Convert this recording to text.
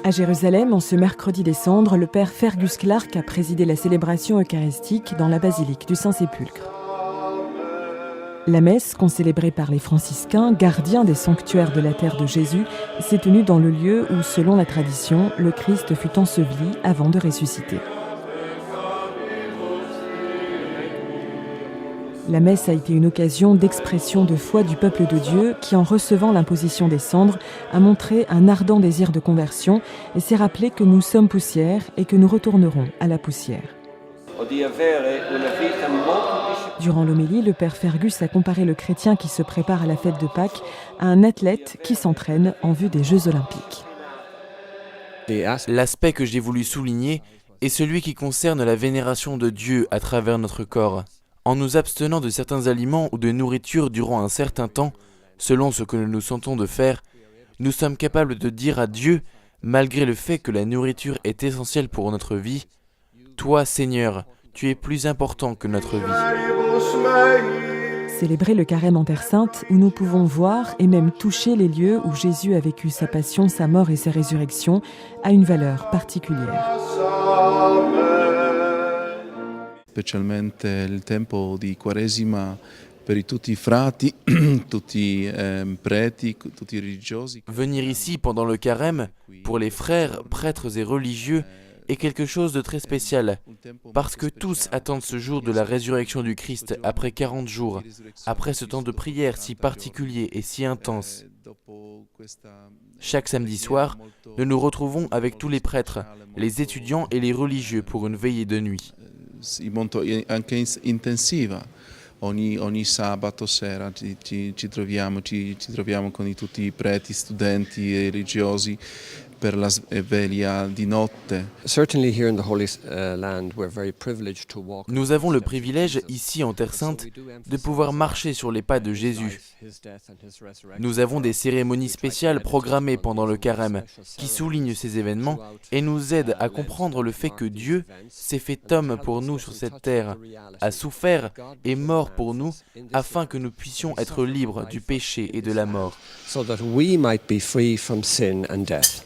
À Jérusalem, en ce mercredi des Cendres, le père Fergus Clark a présidé la célébration eucharistique dans la basilique du Saint-Sépulcre. La messe, concélébrée par les franciscains, gardiens des sanctuaires de la terre de Jésus, s'est tenue dans le lieu où, selon la tradition, le Christ fut enseveli avant de ressusciter. La messe a été une occasion d'expression de foi du peuple de Dieu qui, en recevant l'imposition des cendres, a montré un ardent désir de conversion et s'est rappelé que nous sommes poussière et que nous retournerons à la poussière. Durant l'homélie, le père Fergus a comparé le chrétien qui se prépare à la fête de Pâques à un athlète qui s'entraîne en vue des Jeux olympiques. L'aspect que j'ai voulu souligner est celui qui concerne la vénération de Dieu à travers notre corps. En nous abstenant de certains aliments ou de nourriture durant un certain temps, selon ce que nous nous sentons de faire, nous sommes capables de dire à Dieu, malgré le fait que la nourriture est essentielle pour notre vie, « Toi, Seigneur, tu es plus important que notre vie. » Célébrer le carême en Terre Sainte, où nous pouvons voir et même toucher les lieux où Jésus a vécu sa passion, sa mort et sa résurrection, a une valeur particulière. Specialmente il tempo di Quaresima per tutti i frati, tutti preti, tutti i religiosi. Venir ici pendant le carême, pour les frères, prêtres et religieux, est quelque chose de très spécial, parce que tous attendent ce jour de la résurrection du Christ après 40 jours, après ce temps de prière si particulier et si intense. Chaque samedi soir, nous nous retrouvons avec tous les prêtres, les étudiants et les religieux pour une veillée de nuit. Molto anche intensiva. Ogni sabato sera ci troviamo con tutti i preti, studenti e religiosi per la veglia di notte. Nous avons le privilège, ici en Terre Sainte, de pouvoir marcher sur les pas de Jésus. Nous avons des cérémonies spéciales programmées pendant le carême qui soulignent ces événements et nous aident à comprendre le fait que Dieu s'est fait homme pour nous sur cette terre, a souffert et mort pour nous afin que nous puissions être libres du péché et de la mort. So that we might be free from sin and death.